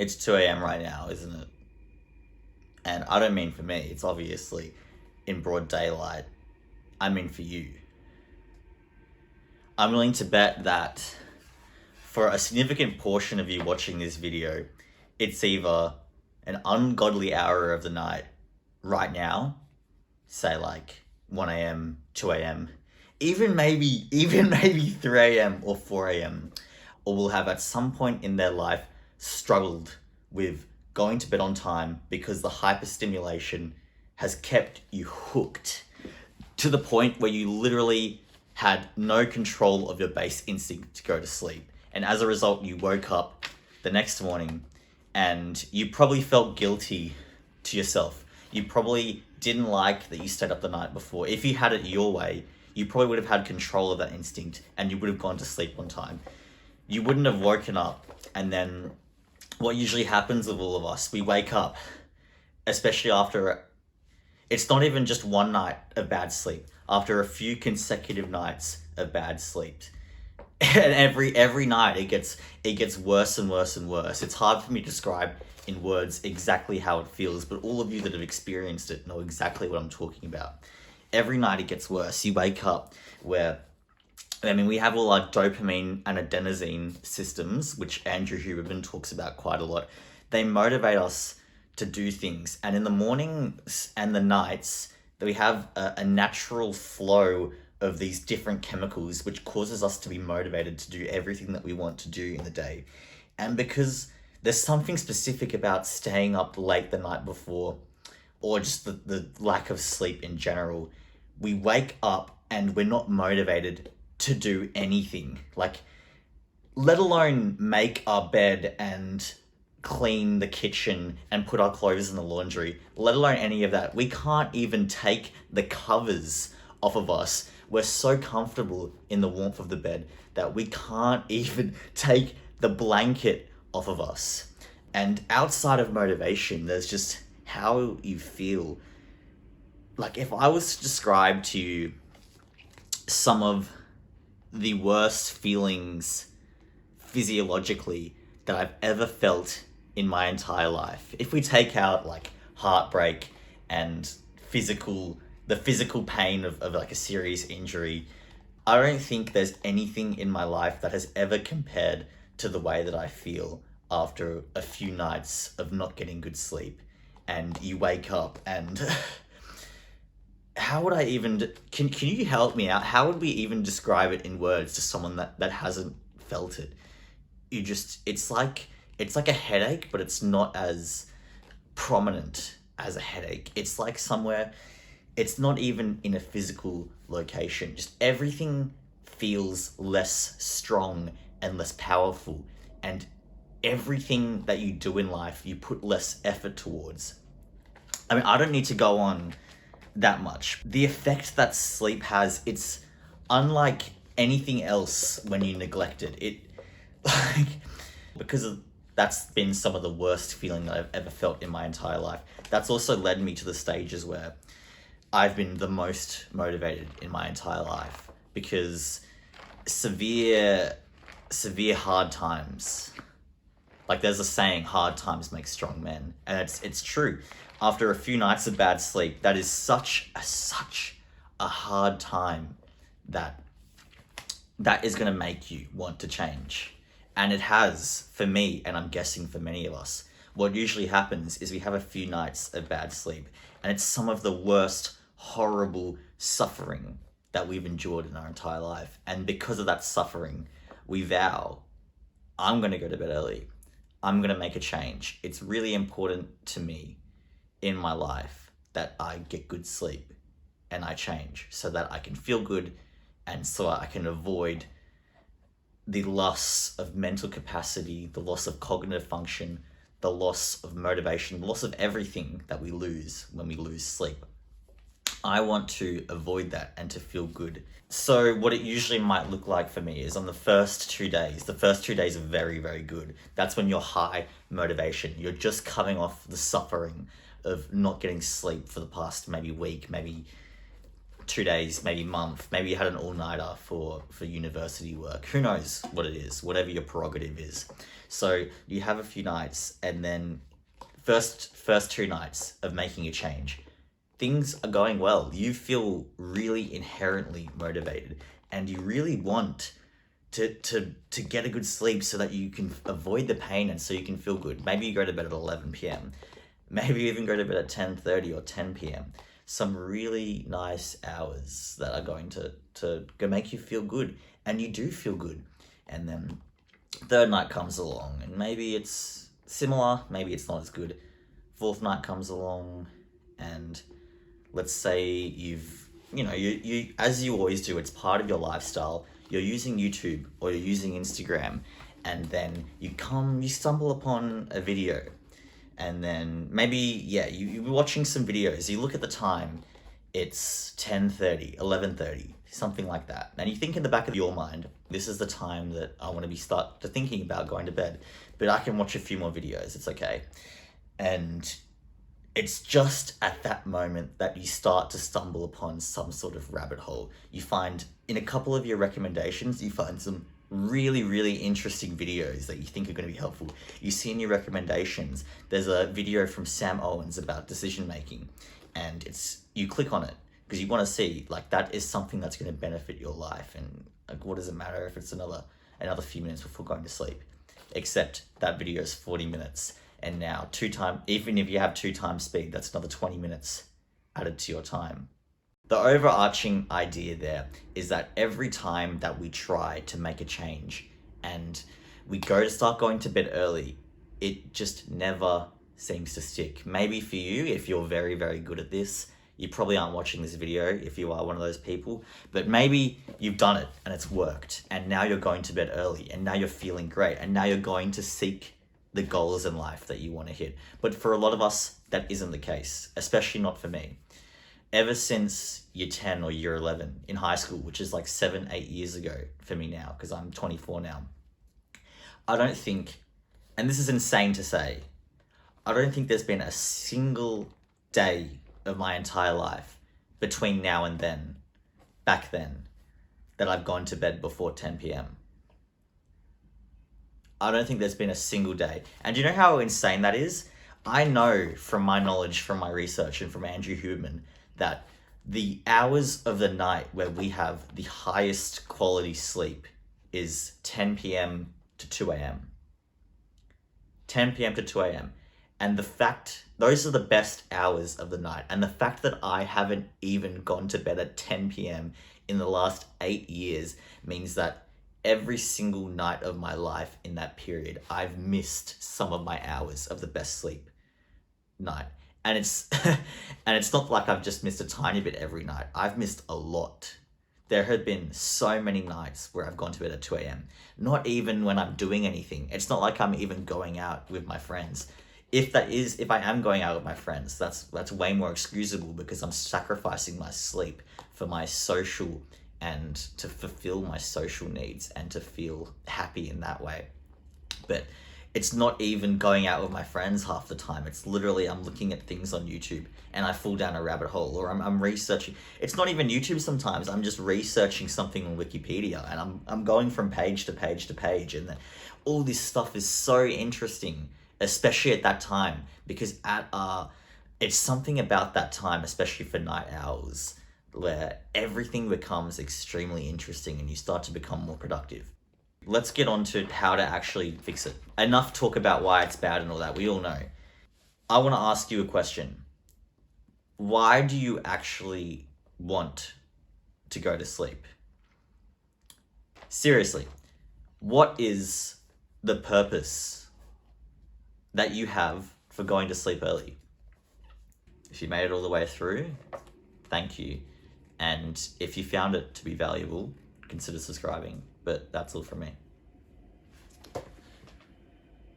It's 2 a.m. right now, isn't it? And I don't mean for me, it's obviously in broad daylight. I mean for you. I'm willing to bet that for a significant portion of you watching this video, it's either an ungodly hour of the night right now, say like 1 a.m., 2 a.m., even maybe 3 a.m. or 4 a.m., or will have at some point in their life struggled with going to bed on time because the hyperstimulation has kept you hooked to the point where you literally had no control of your base instinct to go to sleep. And as a result, you woke up the next morning and you probably felt guilty to yourself. You probably didn't like that you stayed up the night before. If you had it your way, you probably would have had control of that instinct and you would have gone to sleep on time. You wouldn't have woken up, and then what usually happens with all of us, we wake up, especially after, it's not even just one night of bad sleep, after a few consecutive nights of bad sleep. And every night it gets worse and worse and worse. It's hard for me to describe in words exactly how it feels, but all of you that have experienced it know exactly what I'm talking about. Every night it gets worse. You wake up where, we have all our dopamine and adenosine systems, which Andrew Huberman talks about quite a lot. They motivate us to do things. And in the mornings and the nights, we have a natural flow of these different chemicals, which causes us to be motivated to do everything that we want to do in the day. And because there's something specific about staying up late the night before, or just the lack of sleep in general, we wake up and we're not motivated to do anything, like, let alone make our bed and clean the kitchen and put our clothes in the laundry, let alone any of that. We can't even take the covers off of us. We're so comfortable in the warmth of the bed that we can't even take the blanket off of us. And outside of motivation, there's just how you feel. Like, if I was to describe to you some of the worst feelings physiologically that I've ever felt in my entire life, if we take out like heartbreak and the physical pain of like a serious injury, I don't think there's anything in my life that has ever compared to the way that I feel after a few nights of not getting good sleep. And you wake up and how would I even, can you help me out? How would we even describe it in words to someone that hasn't felt it? It's like a headache, but it's not as prominent as a headache. It's like somewhere, it's not even in a physical location. Just everything feels less strong and less powerful. And everything that you do in life, you put less effort towards. I don't need to go on that much. The effect that sleep has, it's unlike anything else when you neglect it. Because that's been some of the worst feeling that I've ever felt in my entire life. That's also led me to the stages where I've been the most motivated in my entire life, because severe hard times, like there's a saying, hard times make strong men, and it's true. After a few nights of bad sleep, that is such a hard time that is going to make you want to change. And it has for me, and I'm guessing for many of us. What usually happens is we have a few nights of bad sleep, and it's some of the worst, horrible suffering that we've endured in our entire life. And because of that suffering, we vow, I'm going to go to bed early. I'm going to make a change. It's really important to me in my life that I get good sleep and I change so that I can feel good and so I can avoid the loss of mental capacity, the loss of cognitive function, the loss of motivation, the loss of everything that we lose when we lose sleep. I want to avoid that and to feel good. So what it usually might look like for me is on the first 2 days are very, very good. That's when you're high motivation. You're just coming off the suffering of not getting sleep for the past maybe week, maybe 2 days, maybe month. Maybe you had an all-nighter for university work. Who knows what it is, whatever your prerogative is. So you have a few nights, and then first 2 nights of making a change, things are going well. You feel really inherently motivated, and you really want to get a good sleep so that you can avoid the pain and so you can feel good. Maybe you go to bed at 11 p.m. Maybe you even go to bed at 10:30 or 10 p.m. Some really nice hours that are going to go make you feel good, and you do feel good. And then third night comes along, and maybe it's similar, maybe it's not as good. Fourth night comes along, and let's say you as you always do, it's part of your lifestyle. You're using YouTube or you're using Instagram, and then you stumble upon a video, and then maybe you're watching some videos. You look at the time, it's 10:30, 11:30, something like that, and you think in the back of your mind, this is the time that I want to start to thinking about going to bed, but I can watch a few more videos, it's okay. And it's just at that moment that you start to stumble upon some sort of rabbit hole. You find in a couple of your recommendations, you find some really, really interesting videos that you think are going to be helpful. You see in your recommendations, there's a video from Sam Owens about decision making, and you click on it because you want to see, like, that is something that's going to benefit your life. And like, what does it matter if it's another few minutes before going to sleep? Except that video is 40 minutes. And now even if you have 2 times speed, that's another 20 minutes added to your time. The overarching idea there is that every time that we try to make a change and we go to start going to bed early, it just never seems to stick. Maybe for you, if you're very, very good at this, you probably aren't watching this video if you are one of those people, but maybe you've done it and it's worked, and now you're going to bed early, and now you're feeling great, and now you're going to seek the goals in life that you want to hit. But for a lot of us, that isn't the case, especially not for me. Ever since year 10 or year 11 in high school, which is like 7-8 years ago for me now, because I'm 24 now, I don't think, and this is insane to say, I don't think there's been a single day of my entire life between now and then, back then, that I've gone to bed before 10 p.m. I don't think there's been a single day. And do you know how insane that is? I know from my knowledge, from my research, and from Andrew Huberman, that the hours of the night where we have the highest quality sleep is 10 p.m. to 2 a.m. 10 p.m. to 2 a.m. And the fact, those are the best hours of the night. And the fact that I haven't even gone to bed at 10 p.m. in the last 8 years means that every single night of my life in that period, I've missed some of my hours of the best sleep night. And it's and it's not like I've just missed a tiny bit every night. I've missed a lot. There have been so many nights where I've gone to bed at 2 a.m. Not even when I'm doing anything. It's not like I'm even going out with my friends. If I am going out with my friends, that's way more excusable because I'm sacrificing my sleep for my social and to fulfill my social needs and to feel happy in that way. But it's not even going out with my friends half the time. It's literally I'm looking at things on YouTube and I fall down a rabbit hole, or I'm researching. It's not even YouTube sometimes. I'm just researching something on Wikipedia, and I'm going from page to page to page, and all this stuff is so interesting, especially at that time, because it's something about that time, especially for night owls, where everything becomes extremely interesting and you start to become more productive. Let's get on to how to actually fix it. Enough talk about why it's bad and all that. We all know. I want to ask you a question. Why do you actually want to go to sleep? Seriously, what is the purpose that you have for going to sleep early? If you made it all the way through, thank you. And if you found it to be valuable, consider subscribing. But that's all from me.